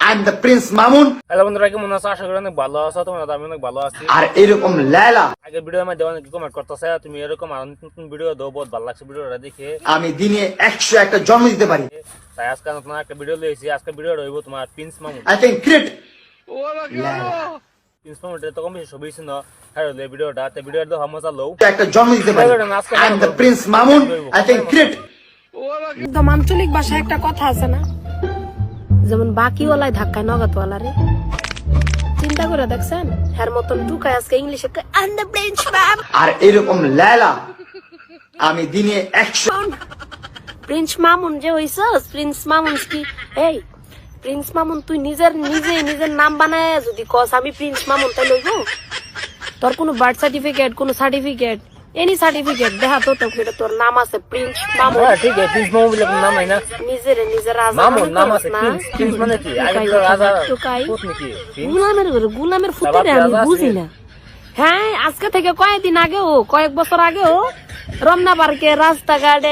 I am the Prince Mamun. Hello বন্ধুরা, কেমন আছো? আশা করি অনেক ভালো আছো। তোমরা আমি অনেক ভালো আছি। আর এরকম লায়লা আগের ভিডিও মধ্যে অনেক কমেন্ট করতেছে, তুমি এরকম আর নতুন ভিডিও দাও, বহুত ভালো লাগছে ভিডিওটা দেখে। আমি দিনে 101টা জন্ম দিতে পারি। তাই আজকে নতুন একটা ভিডিও লইছি। আজকে ভিডিও রইব তোমার Prince Mamun. I can create Prince Mamun তো কম বেশি ছবি ছিল। হ্যাঁ ভিডিওটা তো ভিডিওটা দেখো, মজা লও। একটা জন্ম দিতে পারি। I am the Prince Mamun. I can create. একদম আঞ্চলিক ভাষায় একটা কথা আছে না, যেমন বাকিওয়ালায় ধাক্কায় নগদওয়ালা রে। চিন্তা করে দেখছেন, এর মতন ঢুকায় আজকে ইংলিশে আর এরকম লায়লা আমি দিনে 100 প্রিন্স মামুন যে হইছস। প্রিন্স মামুন কি এই প্রিন্স মামুন তুই নিজের নাম বানায় যদি কস আমি প্রিন্স মামুন, তাই লইব? তোর কোনো বার্থ সার্টিফিকেট, কোনো সার্টিফিকেট, এনি সার্টিফিকেট দেখা তো তোর নাম আছে প্রিন্স মামুন। হ্যাঁ ঠিক আছে, প্রিন্স মামুন বলে নাম নাই না। নিজের রাজা মামুন নাম আছে, প্রিন্স মানে কি? আগে তো রাজা পুত নাকি? গুলামের ফুটে আমি বুঝি না। হ্যাঁ আজকে থেকে কয়েক বছর আগেও রমনা পার্কে রাস্তাঘাটে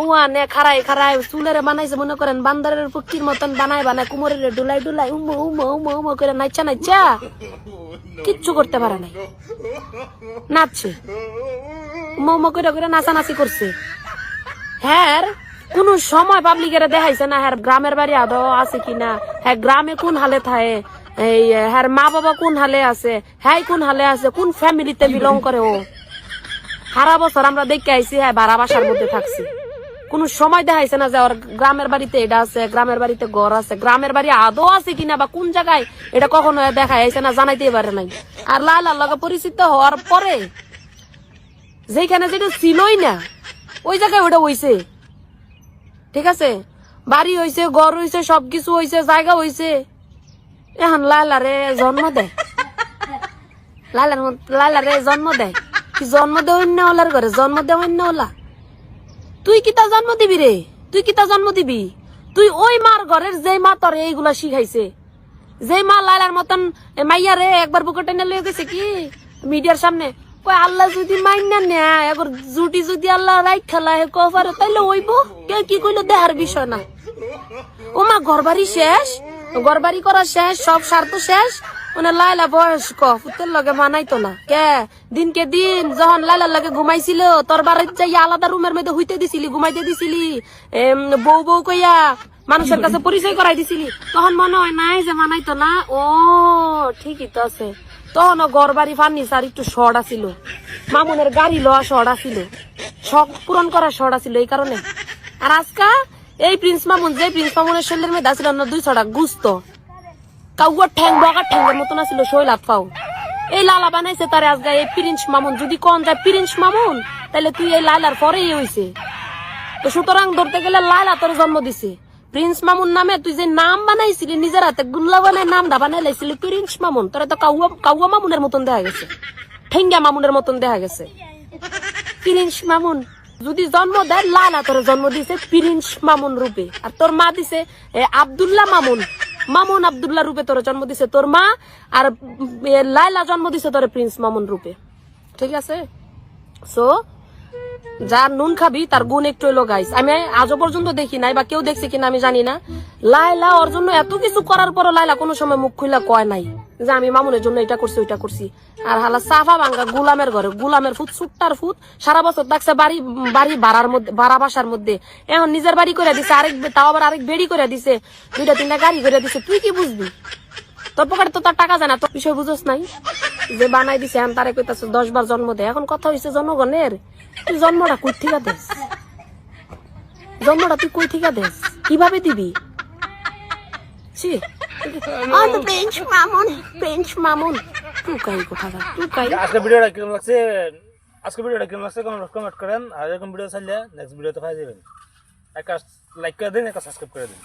উয়া খারাই চুলের বানাইছে, মনে করেন বান্দারের পক্ষীর মতন বানায় কুমোরের ডুলাই উমো করে নাইচা কিচ্ছু করতে পারে নাই, নাচছে উমো করে নাচানাচি করছে। হ্যাঁ কোন সময় পাবলিকের দেখাইছে না হ্যাঁ গ্রামের বাড়ি আদৌ আছে কিনা, হ্যাঁ গ্রামে কোন হালে থাকে, এই হ্যাঁ মা বাবা কোন হালে আছে, হ্যাঁ কোন হালে আছে, কোন ফ্যামিলিতে বিলং করে। ও সারা বছর আমরা দেখে আইসি হ্যাঁ ভাড়া বাসার মধ্যে থাকছি, কোন সময় দেখাইছে না যে ওর গ্রামের বাড়িতে এটা আছে, গ্রামের বাড়িতে ঘর আছে, গ্রামের বাড়ি আদৌ আছে কিনা বা কোন জায়গায় এটা কখনো দেখা আইছে না, জানাইতে পারে নাই। আর লালার লগে পরিচিত হওয়ার পরে যেখানে যেটা ছিলই না ওই জায়গায় ওটা হইছে। ঠিক আছে, বাড়ি হইছে, ঘর হইছে, সবকিছু হইছে, জায়গা হইছে। এখন লালারে জন্ম দেয়, লালারে জন্ম দেয় কি? জন্ম দেয় অন্য ওলার ঘরে, জন্ম দেয় অন্য ওলা। তুই কিতা জন্ম দিবি রে? তুই কিতা জন্ম দিবি? তুই ওই মার ঘরের যে মা তোর এইগুলা শিখাইছে, যে মা লালার মতন মাইয়া রে একবার বুকে টেনে লয়ে গেছে কি মিডিয়ার সামনে, কই আল্লাহ যদি মাইনা নেয় এবার জুটি যদি আল্লাহ রাইট খেলা কভার তাইলে হইব। কে কি কইলো দেহার বিষয় না। ও মা ঘরবাড়ি শেষ, ঘরবাড়ি করা শেষ, সব স্বার্থ শেষ। মানে লাইলা বয়স্ক পুতের লগে মানাইতো না কে? দিনকে দিন যখন লাইলার লগে ঘুমাইছিল তোর বাড়িতে যাই আলাদা রুমের মধ্যে হইতে দিছিলি, ঘুমাইতে দিছিলি, বউ কইয়া মানুষের কাছে পরিচয় করাই দিছিলি, তখন মনে হয় নাই যে মানাইতো না। ও ঠিকই তো আছে, তখন ঘর বাড়ি ফার্নিচার একটু শর্ট আছিল, মামুনের গাড়ি লওয়া শর্ট আছিল, শখ পূরণ করা শর্ট আছিল এই কারণে। আর আজকা এই প্রিন্স মামুন, যে প্রিন্স মামুনের শরীরের মধ্যে আছিল না 200টা গুস্ত, কাউয়ার ঠ্যাং বগার ঠ্যাংয়ের মতন আছিল শৈলাত পাও, এই লালা বানাইছে তারে আজকে এই প্রিন্স মামুন। যদি কোন যায় প্রিন্স মামুন তাহলে তুই এই লালার পরেই হইছে। তো সুতরাং ধরতে গেলে লালা তোর জন্ম দিছে প্রিন্স মামুন নামে। তুই যে নাম বানাইছিলি নিজের হাতে গুল্লা বানাই নামটা বানাই লাইছিলি প্রিন্স মামুন, তোরা তো কাউয়া মামুনের মতন দেখা গেছে, ঠেঙ্গা মামুনের মতন দেখা গেছে। প্রিন্স মামুন যদি জন্ম দেয়, লালা তোর জন্ম দিছে প্রিন্স মামুন রূপে, আর তোর মা দিছে আব্দুল্লাহ মামুন, মামুন আব্দুল্লাহ রূপে তোর জন্ম দিছে তোর মা। আর লাইলা জন্ম দিছে তোর প্রিন্স মামুন রূপে। ঠিক আছে, সো যার নুন খাবি তার গুণ একটু এলো গাইস। আমি আজও পর্যন্ত দেখি নাই বা কেউ দেখছে কিনা আমি জানি না, লাইলা ওর জন্য এত কিছু করার পরও লাইলা কোনো সময় মুখ খুলে কয় নাই যে আমি মামুনের জন্য এটা করছি ওইটা করছি। আর হালা সাফা ভাঙ্গা গুলামের ঘরে, গুলামের ফুট সুট্টার ফুট সারা বছর থাকছে বাড়ি ভাড়ার মধ্যে, ভাড়া বাসার মধ্যে। এখন নিজের বাড়ি করে দিছে, তাও আবার আরেক বেড়ি করে দিছে, 2-3টা গাড়ি করে দিছে। তুই কি বুঝবি? তোর পকেটে তো তার টাকা যায় না, তোর বিষয় বুঝোস নাই যে বানাই দিছে। এখন তারে কইতাছে 10 বার জন্ম দেয়। এখন কথা হইছে জনগণের, তুই জন্মটা কই থেকে দেস? জন্মটা তুই কই থেকে দেস? কিভাবে দিবি? প্রিন্স মামুন টুকাই কোথাকার টুকাই। আজকে ভিডিওটা কিরকম লাগছে? কমেন্ট করেন। আর এরকম ভিডিও চাইলে নেক্সট ভিডিওতে পাই যাবেন। একটা লাইক করে দিন, একটা সাবস্ক্রাইব করে দিন।